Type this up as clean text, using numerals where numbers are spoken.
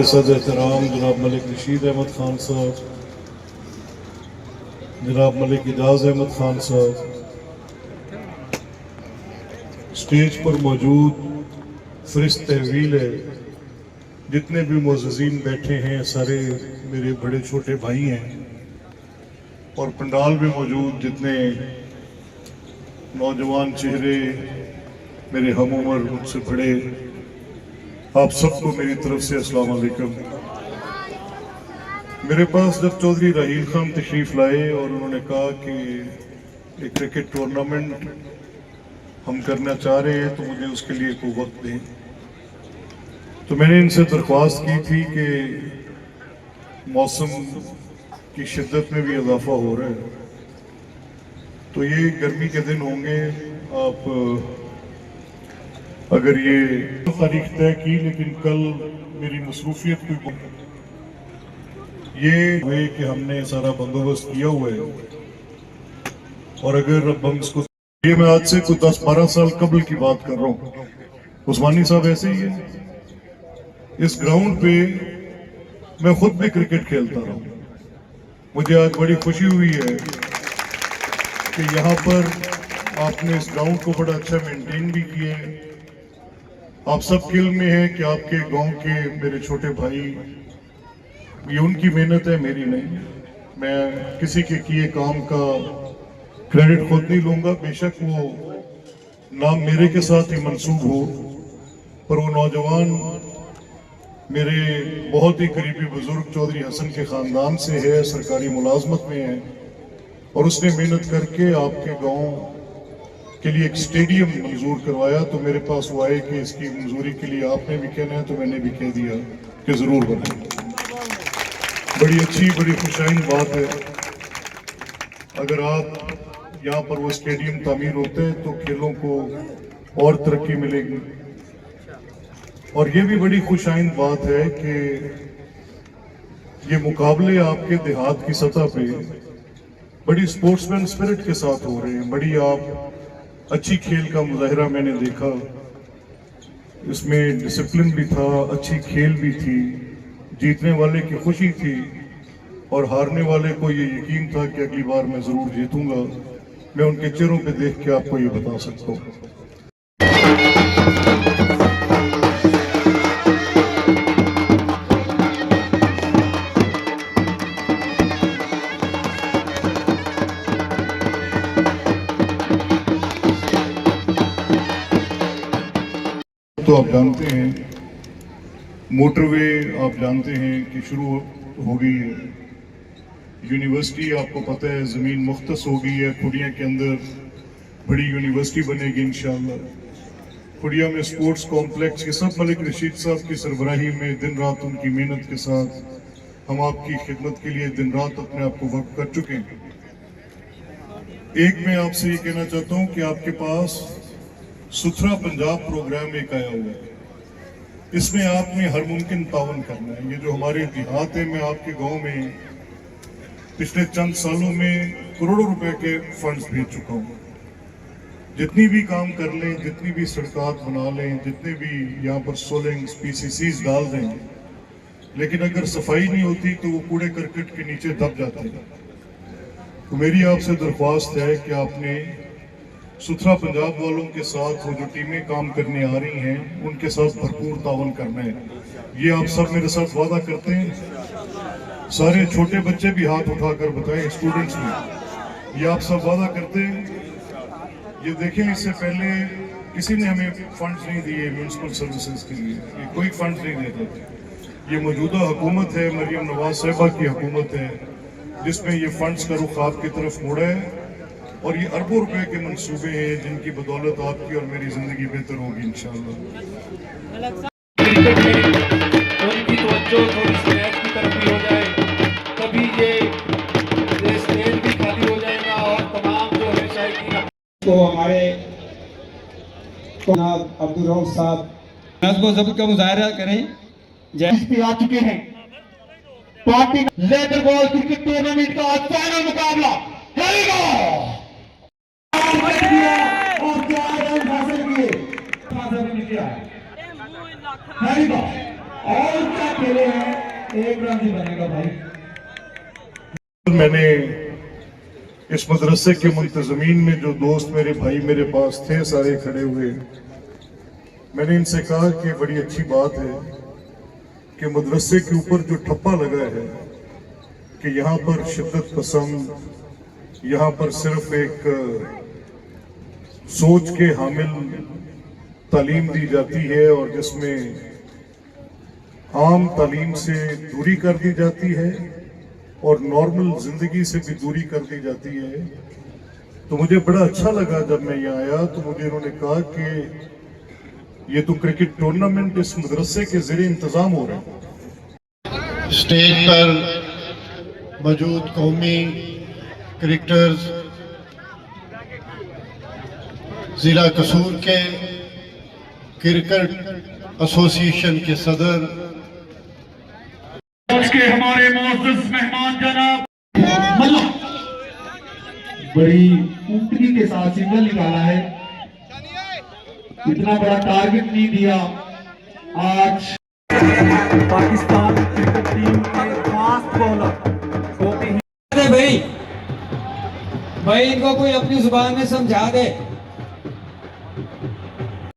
सदर-ए-एहतराम जनाब मलिक रशीद अहमद खान साहब, जनाब मलिक इजाज अहमद खान साहब, स्टेज पर मौजूद फरिश्त तहवील है, जितने भी मुअज़्ज़िज़ीन बैठे हैं सारे मेरे बड़े छोटे भाई हैं, और पंडाल में मौजूद जितने नौजवान चेहरे मेरे हम उम्र मुझसे बड़े, आप सबको मेरी तरफ से अस्सलाम वालेकुम। मेरे पास जब चौधरी राहील खान तशरीफ लाए और उन्होंने कहा कि एक क्रिकेट टूर्नामेंट हम करना चाह रहे हैं तो मुझे उसके लिए कोई वक्त दें, तो मैंने इनसे दरख्वास्त की थी कि मौसम की शिद्दत में भी इजाफा हो रहा है, तो ये गर्मी के दिन होंगे, आप अगर ये तारीख तय की, लेकिन कल मेरी मसरूफियत कोई ये हुए कि हमने सारा बंदोबस्त किया हुआ है, और अगर अब हम इसको, ये मैं आज से कुछ 10-12 साल कबल की बात कर रहा हूँ, उस्मानी साहब ऐसे ही है, इस ग्राउंड पे मैं खुद भी क्रिकेट खेलता रहा हूँ। मुझे आज बड़ी खुशी हुई है कि यहाँ पर आपने इस ग्राउंड को बड़ा अच्छा मेंटेन भी किया है। आप सब के इल्म में है कि आपके गांव के मेरे छोटे भाई, ये उनकी मेहनत है, मेरी नहीं। मैं किसी के किए काम का क्रेडिट खुद नहीं लूंगा, बेशक वो नाम मेरे के साथ ही मंसूब हो, पर वो नौजवान मेरे बहुत ही करीबी बुजुर्ग चौधरी हसन के खानदान से है, सरकारी मुलाजमत में है, और उसने मेहनत करके आपके गांव के लिए एक स्टेडियम मंजूर करवाया। तो मेरे पास वो आए कि इसकी मंजूरी के लिए आपने भी कहना है, तो मैंने भी कह दिया कि जरूर बने। बड़ी अच्छी, बड़ी खुशाइन बात है। अगर आप यहाँ पर वो स्टेडियम तामीर होते हैं तो खेलों को और तरक्की मिलेगी, और ये भी बड़ी खुशाइन बात है कि ये मुकाबले आपके देहात की सतह पे बड़ी स्पोर्ट्समैन स्पिरिट के साथ हो रहे हैं। बड़ी आप अच्छी खेल का मुजाहिरा मैंने देखा, इसमें डिसिप्लिन भी था, अच्छी खेल भी थी, जीतने वाले की खुशी थी और हारने वाले को ये यकीन था कि अगली बार मैं जरूर जीतूंगा। मैं उनके चेहरों पे देख के आपको ये बता सकता हूँ। तो आप जानते हैं मोटरवे, आप जानते हैं कि शुरू हो गई है। यूनिवर्सिटी आपको पता है ज़मीन मुख्तस हो गई है। खुड़िया के अंदर बड़ी यूनिवर्सिटी बनेगी इंशाअल्लाह। खुड़िया में स्पोर्ट्स कॉम्प्लेक्स के सब मलिक रशीद साहब की सरबराही में दिन रात उनकी मेहनत के साथ हम आपकी खिदमत के लिए दिन रात अपने आप को वक्त कर चुके हैं। एक मैं आपसे ये कहना चाहता हूँ कि आपके पास सुथरा पंजाब प्रोग्राम एक आया हुआ है, इसमें आपने हर मुमकिन तावन करना है। ये जो हमारे देहात है, मैं आपके गांव में पिछले चंद सालों में करोड़ों रुपए के फंड्स भेज चुका हूँ। जितनी भी काम कर लें, जितनी भी सड़कात बना लें, जितने भी यहाँ पर सोलिंग्स PCCs डाल दें, लेकिन अगर सफाई नहीं होती तो वो कूड़े करकट के नीचे दब जाते हैं। तो मेरी आपसे दरख्वास्त है कि आपने सुथरा पंजाब वालों के साथ वो जो टीमें काम करने आ रही हैं, उनके साथ भरपूर तावन करना है। ये आप सब मेरे साथ वादा करते हैं? सारे छोटे बच्चे भी हाथ उठाकर बताएं, स्टूडेंट्स में, ये आप सब वादा करते हैं? ये देखें, इससे पहले किसी ने हमें फंड्स नहीं दिए म्यूनसिपल सर्विसेज के लिए, ये कोई फंड्स नहीं देते थे। ये मौजूदा हुकूमत है, मरियम नवाज साहिबा की हुकूमत है, जिसमें ये फंड्स का रुख आपकी तरफ मुड़ा है, और ये अरबों रुपए के मंसूबे हैं जिनकी बदौलत आपकी और मेरी जिंदगी बेहतर होगी इंशाअल्लाह। क्रिकेट में उनकी तवज्जो थोड़ी सी मैच की तरफ भी हो जाए, तभी ये स्टेज भी खाली हो जाएगा और तमाम जो है शायद तो हमारे अब्दुल रऊफ साहब नज़्म ज़ब्त का मुजाहरा करें। जैसे आ चुके हैं। Party leather ball cricket tournament का फाइनल मुकाबला मैंने इस मदरसे के मुंतजमीन में जो दोस्त मेरे भाई मेरे पास थे सारे खड़े हुए, मैंने इनसे कहा कि बड़ी अच्छी बात है कि मदरसे के ऊपर जो ठप्पा लगा है कि यहाँ पर शिद्दत पसंद, यहाँ पर सिर्फ एक सोच के हामिल तालीम दी जाती है और जिसमें आम तालीम से दूरी कर दी जाती है और नॉर्मल जिंदगी से भी दूरी कर दी जाती है। तो मुझे बड़ा अच्छा लगा जब मैं यहाँ आया तो मुझे इन्होंने कहा कि ये तो क्रिकेट टूर्नामेंट इस मदरसे के जरिए इंतजाम हो रहा है। स्टेज पर मौजूद कौमी क्रिकेटर्स, जिला कसूर के क्रिकेट एसोसिएशन के सदर, आज के हमारे मोअज़्ज़ज़ मेहमान जनाब बड़ी ऊपरी के साथ सिंगल निकाला है, इतना बड़ा टारगेट नहीं दिया। आज पाकिस्तान क्रिकेट टीम के फास्ट बॉलर भाई भाई इनको कोई अपनी जुबान में समझा दे।